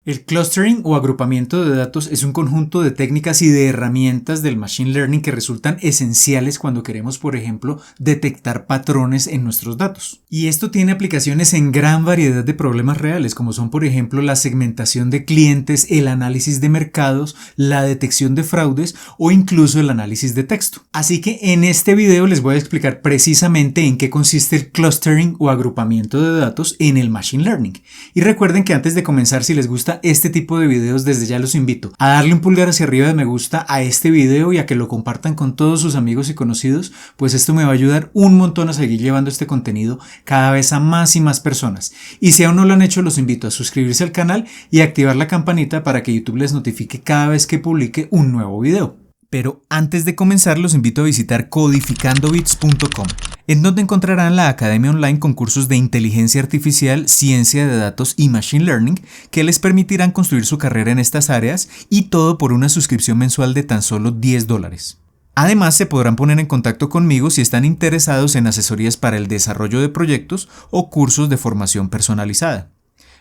El clustering o agrupamiento de datos es un conjunto de técnicas y de herramientas del Machine Learning que resultan esenciales cuando queremos, por ejemplo, detectar patrones en nuestros datos. Y esto tiene aplicaciones en gran variedad de problemas reales, como son, por ejemplo, la segmentación de clientes, el análisis de mercados, la detección de fraudes o incluso el análisis de texto. Así que en este video les voy a explicar precisamente en qué consiste el clustering o agrupamiento de datos en el Machine Learning. Y recuerden que antes de comenzar, si les gusta este tipo de videos, desde ya los invito a darle un pulgar hacia arriba de me gusta a este video y a que lo compartan con todos sus amigos y conocidos, pues esto me va a ayudar un montón a seguir llevando este contenido cada vez a más y más personas. Y si aún no lo han hecho, los invito a suscribirse al canal y a activar la campanita para que YouTube les notifique cada vez que publique un nuevo video. Pero antes de comenzar, los invito a visitar codificandobits.com, en donde encontrarán la academia online con cursos de inteligencia artificial, ciencia de datos y machine learning que les permitirán construir su carrera en estas áreas, y todo por una suscripción mensual de tan solo $10. Además, se podrán poner en contacto conmigo si están interesados en asesorías para el desarrollo de proyectos o cursos de formación personalizada.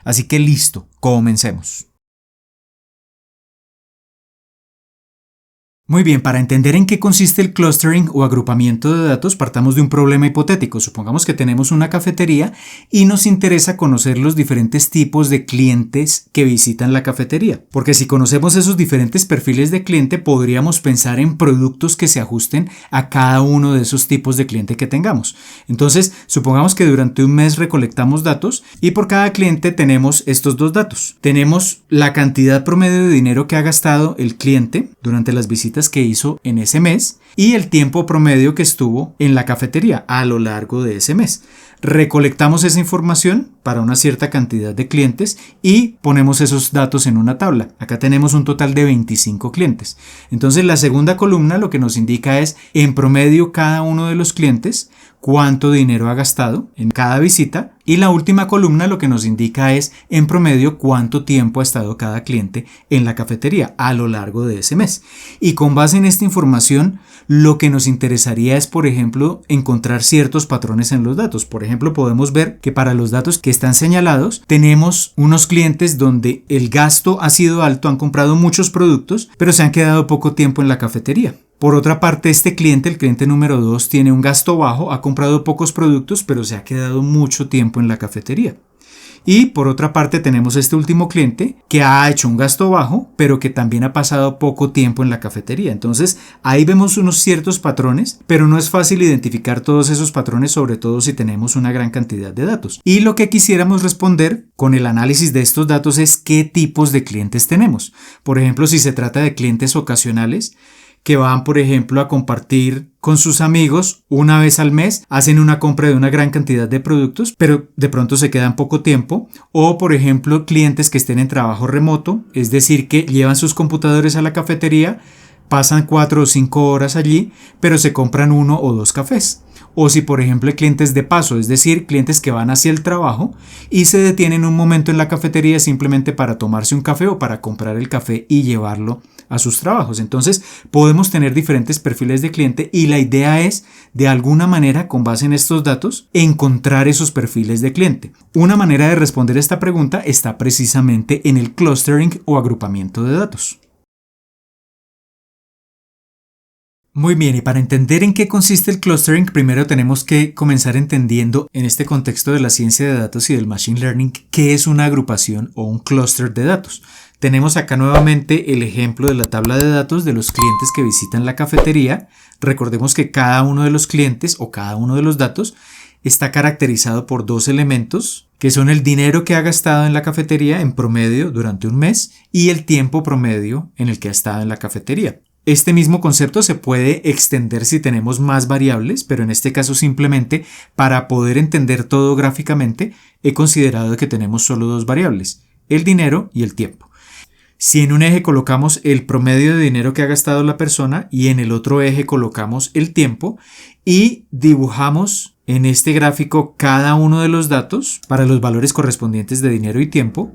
Así que listo, comencemos. Muy bien, para entender en qué consiste el clustering o agrupamiento de datos, partamos de un problema hipotético. Supongamos que tenemos una cafetería y nos interesa conocer los diferentes tipos de clientes que visitan la cafetería. Porque si conocemos esos diferentes perfiles de cliente, podríamos pensar en productos que se ajusten a cada uno de esos tipos de cliente que tengamos. Entonces, supongamos que durante un mes recolectamos datos y por cada cliente tenemos estos dos datos. Tenemos la cantidad promedio de dinero que ha gastado el cliente durante las visitas que hizo en ese mes y el tiempo promedio que estuvo en la cafetería a lo largo de ese mes. Recolectamos esa información para una cierta cantidad de clientes y ponemos esos datos en una tabla. Acá tenemos un total de 25 clientes. Entonces la segunda columna lo que nos indica es en promedio cada uno de los clientes cuánto dinero ha gastado en cada visita, y la última columna lo que nos indica es en promedio cuánto tiempo ha estado cada cliente en la cafetería a lo largo de ese mes. Y con base en esta información, lo que nos interesaría es, por ejemplo, encontrar ciertos patrones en los datos. Por ejemplo, podemos ver que para los datos que están señalados, tenemos unos clientes donde el gasto ha sido alto, han comprado muchos productos, pero se han quedado poco tiempo en la cafetería. Por otra parte, este cliente, el cliente número 2, tiene un gasto bajo, ha comprado pocos productos, pero se ha quedado mucho tiempo en la cafetería. Y por otra parte tenemos este último cliente que ha hecho un gasto bajo, pero que también ha pasado poco tiempo en la cafetería. Entonces ahí vemos unos ciertos patrones, pero no es fácil identificar todos esos patrones, sobre todo si tenemos una gran cantidad de datos. Y lo que quisiéramos responder con el análisis de estos datos es qué tipos de clientes tenemos. Por ejemplo, si se trata de clientes ocasionales, que van, por ejemplo, a compartir con sus amigos una vez al mes, hacen una compra de una gran cantidad de productos, pero de pronto se quedan poco tiempo. O, por ejemplo, clientes que estén en trabajo remoto, es decir, que llevan sus computadores a la cafetería, pasan 4 o 5 horas allí, pero se compran 1 o 2 cafés. O si, por ejemplo, hay clientes de paso, es decir, clientes que van hacia el trabajo y se detienen un momento en la cafetería simplemente para tomarse un café o para comprar el café y llevarlo a sus trabajos. Entonces, podemos tener diferentes perfiles de cliente y la idea es, de alguna manera, con base en estos datos, encontrar esos perfiles de cliente. Una manera de responder esta pregunta está precisamente en el clustering o agrupamiento de datos. Muy bien, y para entender en qué consiste el clustering, primero tenemos que comenzar entendiendo, en este contexto de la ciencia de datos y del machine learning, qué es una agrupación o un clúster de datos. Tenemos acá nuevamente el ejemplo de la tabla de datos de los clientes que visitan la cafetería. Recordemos que cada uno de los clientes o cada uno de los datos está caracterizado por dos elementos, que son el dinero que ha gastado en la cafetería en promedio durante un mes y el tiempo promedio en el que ha estado en la cafetería. Este mismo concepto se puede extender si tenemos más variables, pero en este caso simplemente para poder entender todo gráficamente he considerado que tenemos solo dos variables, el dinero y el tiempo. Si en un eje colocamos el promedio de dinero que ha gastado la persona y en el otro eje colocamos el tiempo y dibujamos en este gráfico cada uno de los datos para los valores correspondientes de dinero y tiempo,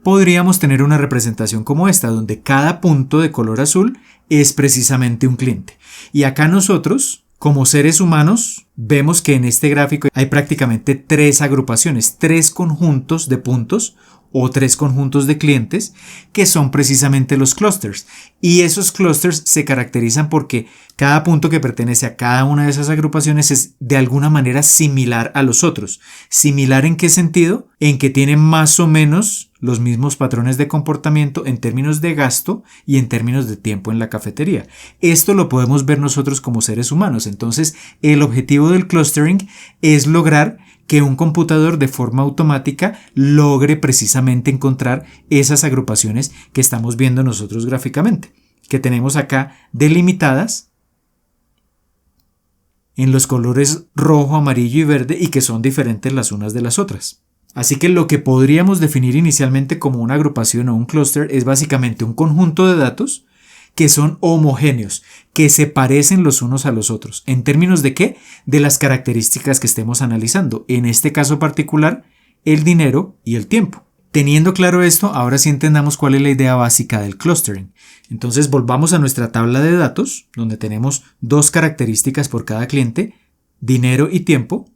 podríamos tener una representación como esta, donde cada punto de color azul es precisamente un cliente. Y acá nosotros, como seres humanos, vemos que en este gráfico hay prácticamente tres agrupaciones, tres conjuntos de puntos o 3 conjuntos de clientes, que son precisamente los clusters. Y esos clusters se caracterizan porque cada punto que pertenece a cada una de esas agrupaciones es de alguna manera similar a los otros. ¿Similar en qué sentido? En que tiene más o menos los mismos patrones de comportamiento en términos de gasto y en términos de tiempo en la cafetería. Esto lo podemos ver nosotros como seres humanos. Entonces, el objetivo del clustering es lograr que un computador de forma automática logre precisamente encontrar esas agrupaciones que estamos viendo nosotros gráficamente, que tenemos acá delimitadas en los colores rojo, amarillo y verde y que son diferentes las unas de las otras. Así que lo que podríamos definir inicialmente como una agrupación o un clúster es básicamente un conjunto de datos que son homogéneos, que se parecen los unos a los otros. ¿En términos de qué? De las características que estemos analizando. En este caso particular, el dinero y el tiempo. Teniendo claro esto, ahora sí entendamos cuál es la idea básica del clustering. Entonces volvamos a nuestra tabla de datos, donde tenemos 2 características por cada cliente, dinero y tiempo.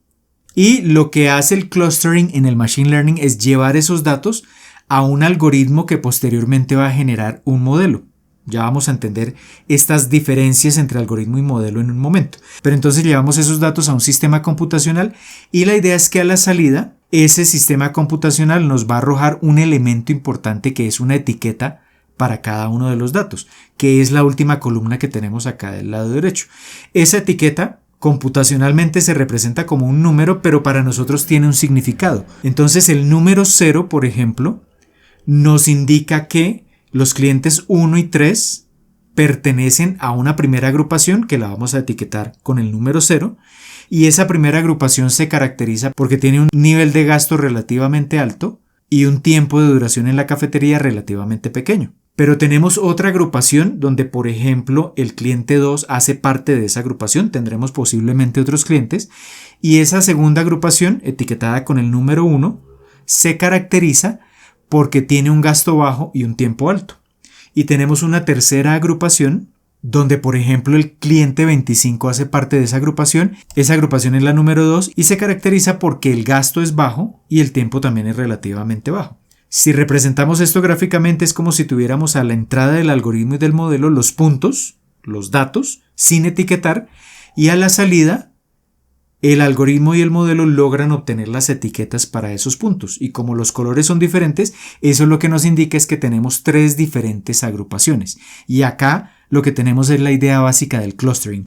Y lo que hace el clustering en el machine learning es llevar esos datos a un algoritmo que posteriormente va a generar un modelo. Ya vamos a entender estas diferencias entre algoritmo y modelo en un momento. Pero entonces llevamos esos datos a un sistema computacional y la idea es que a la salida ese sistema computacional nos va a arrojar un elemento importante que es una etiqueta para cada uno de los datos, que es la última columna que tenemos acá del lado derecho. Esa etiqueta computacionalmente se representa como un número, pero para nosotros tiene un significado. Entonces el número 0, por ejemplo, nos indica que los clientes 1 y 3 pertenecen a una primera agrupación que la vamos a etiquetar con el número 0 y esa primera agrupación se caracteriza porque tiene un nivel de gasto relativamente alto y un tiempo de duración en la cafetería relativamente pequeño. Pero tenemos otra agrupación donde, por ejemplo, el cliente 2 hace parte de esa agrupación, tendremos posiblemente otros clientes, y esa segunda agrupación, etiquetada con el número 1, se caracteriza porque tiene un gasto bajo y un tiempo alto. Y tenemos una tercera agrupación donde, por ejemplo, el cliente 25 hace parte de esa agrupación es la número 2 y se caracteriza porque el gasto es bajo y el tiempo también es relativamente bajo. Si representamos esto gráficamente es como si tuviéramos a la entrada del algoritmo y del modelo los puntos, los datos, sin etiquetar, y a la salida el algoritmo y el modelo logran obtener las etiquetas para esos puntos. Y como los colores son diferentes, eso lo que nos indica es que tenemos 3 diferentes agrupaciones. Y acá lo que tenemos es la idea básica del clustering.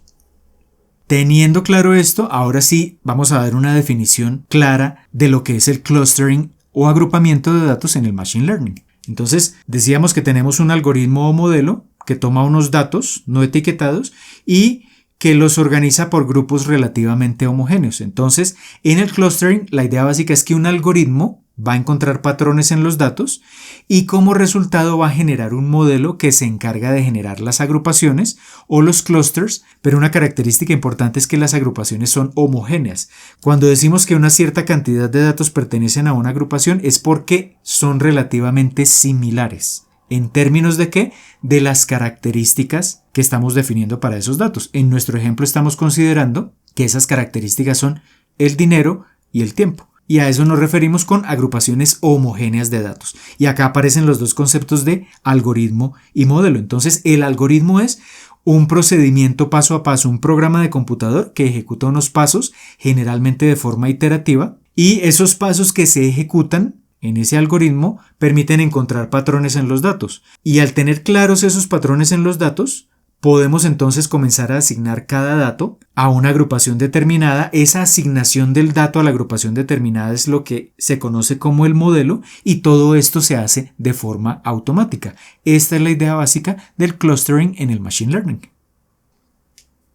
Teniendo claro esto, ahora sí vamos a dar una definición clara de lo que es el clustering o agrupamiento de datos en el machine learning. Entonces, decíamos que tenemos un algoritmo o modelo que toma unos datos no etiquetados y que los organiza por grupos relativamente homogéneos. Entonces, en el clustering, la idea básica es que un algoritmo va a encontrar patrones en los datos y como resultado va a generar un modelo que se encarga de generar las agrupaciones o los clusters, pero una característica importante es que las agrupaciones son homogéneas. Cuando decimos que una cierta cantidad de datos pertenecen a una agrupación es porque son relativamente similares. ¿En términos de qué? De las características que estamos definiendo para esos datos. En nuestro ejemplo estamos considerando que esas características son el dinero y el tiempo. Y a eso nos referimos con agrupaciones homogéneas de datos. Y acá aparecen los 2 conceptos de algoritmo y modelo. Entonces, el algoritmo es un procedimiento paso a paso, un programa de computador que ejecuta unos pasos, generalmente de forma iterativa, y esos pasos que se ejecutan en ese algoritmo permiten encontrar patrones en los datos. Y al tener claros esos patrones en los datos, podemos entonces comenzar a asignar cada dato a una agrupación determinada. Esa asignación del dato a la agrupación determinada es lo que se conoce como el modelo y todo esto se hace de forma automática. Esta es la idea básica del clustering en el machine learning.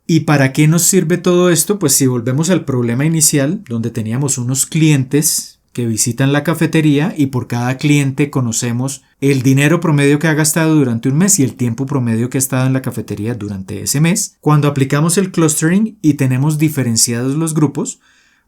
¿Y para qué nos sirve todo esto? Pues si volvemos al problema inicial, donde teníamos unos clientes que visitan la cafetería y por cada cliente conocemos el dinero promedio que ha gastado durante un mes y el tiempo promedio que ha estado en la cafetería durante ese mes. Cuando aplicamos el clustering y tenemos diferenciados los grupos,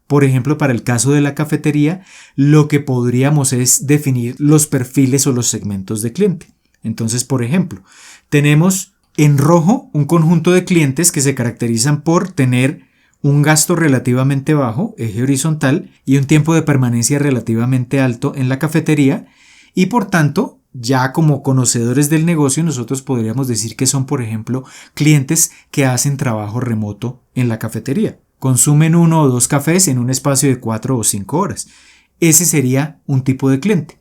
por ejemplo, para el caso de la cafetería, lo que podríamos es definir los perfiles o los segmentos de cliente. Entonces, por ejemplo, tenemos en rojo un conjunto de clientes que se caracterizan por tener un gasto relativamente bajo, eje horizontal, y un tiempo de permanencia relativamente alto en la cafetería, Y por tanto, ya como conocedores del negocio, nosotros podríamos decir que son, por ejemplo, clientes que hacen trabajo remoto en la cafetería. Consumen 1 o 2 cafés en un espacio de 4 o 5 horas. Ese sería un tipo de cliente.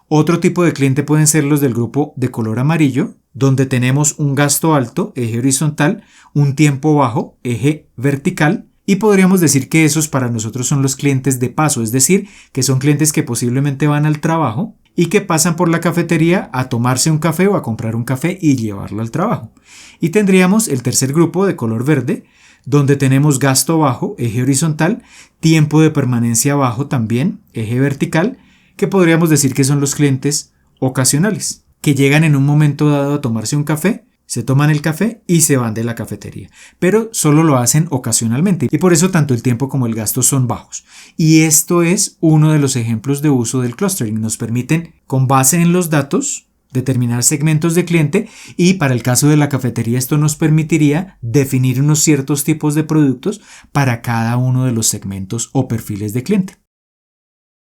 Otro tipo de cliente pueden ser los del grupo de color amarillo, donde tenemos un gasto alto, eje horizontal, un tiempo bajo, eje vertical, y podríamos decir que esos para nosotros son los clientes de paso, es decir, que son clientes que posiblemente van al trabajo y que pasan por la cafetería a tomarse un café o a comprar un café y llevarlo al trabajo. Y tendríamos el tercer grupo de color verde, donde tenemos gasto bajo, eje horizontal, tiempo de permanencia bajo también, eje vertical, que podríamos decir que son los clientes ocasionales, que llegan en un momento dado a tomarse un café, se toman el café y se van de la cafetería, pero solo lo hacen ocasionalmente y por eso tanto el tiempo como el gasto son bajos. Y esto es uno de los ejemplos de uso del clustering. Nos permiten, con base en los datos, determinar segmentos de cliente y para el caso de la cafetería esto nos permitiría definir unos ciertos tipos de productos para cada uno de los segmentos o perfiles de cliente.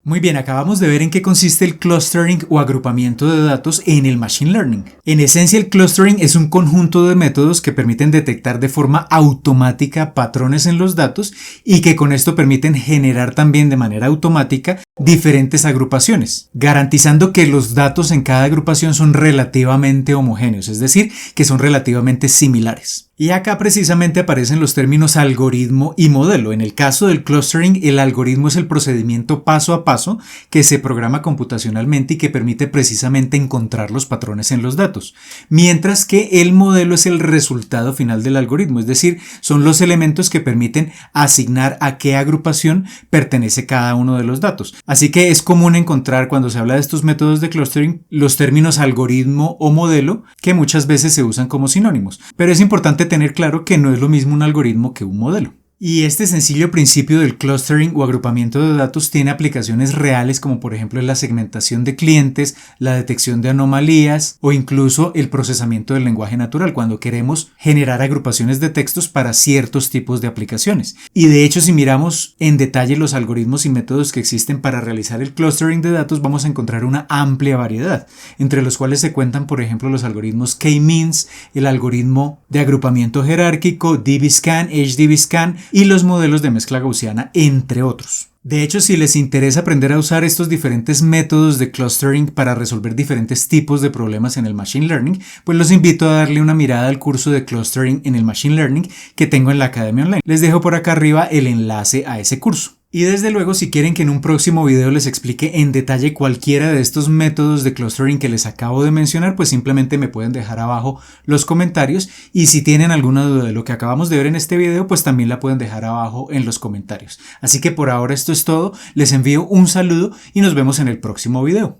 Muy bien, acabamos de ver en qué consiste el clustering o agrupamiento de datos en el Machine Learning. En esencia, el clustering es un conjunto de métodos que permiten detectar de forma automática patrones en los datos y que con esto permiten generar también de manera automática diferentes agrupaciones, garantizando que los datos en cada agrupación son relativamente homogéneos, es decir, que son relativamente similares. Y acá precisamente aparecen los términos algoritmo y modelo. En el caso del clustering, el algoritmo es el procedimiento paso a paso que se programa computacionalmente y que permite precisamente encontrar los patrones en los datos, mientras que el modelo es el resultado final del algoritmo, es decir, son los elementos que permiten asignar a qué agrupación pertenece cada uno de los datos. Así que es común encontrar cuando se habla de estos métodos de clustering los términos algoritmo o modelo que muchas veces se usan como sinónimos, pero es importante tener claro que no es lo mismo un algoritmo que un modelo. Y este sencillo principio del clustering o agrupamiento de datos tiene aplicaciones reales como por ejemplo la segmentación de clientes, la detección de anomalías o incluso el procesamiento del lenguaje natural cuando queremos generar agrupaciones de textos para ciertos tipos de aplicaciones. Y de hecho, si miramos en detalle los algoritmos y métodos que existen para realizar el clustering de datos, vamos a encontrar una amplia variedad, entre los cuales se cuentan por ejemplo los algoritmos K-means, el algoritmo de agrupamiento jerárquico, DB-Scan, HDB-Scan y los modelos de mezcla gaussiana, entre otros. De hecho, si les interesa aprender a usar estos diferentes métodos de clustering para resolver diferentes tipos de problemas en el Machine Learning, pues los invito a darle una mirada al curso de clustering en el Machine Learning que tengo en la Academia Online. Les dejo por acá arriba el enlace a ese curso. Y desde luego, si quieren que en un próximo video les explique en detalle cualquiera de estos métodos de clustering que les acabo de mencionar, pues simplemente me pueden dejar abajo los comentarios y si tienen alguna duda de lo que acabamos de ver en este video, pues también la pueden dejar abajo en los comentarios. Así que por ahora esto es todo, les envío un saludo y nos vemos en el próximo video.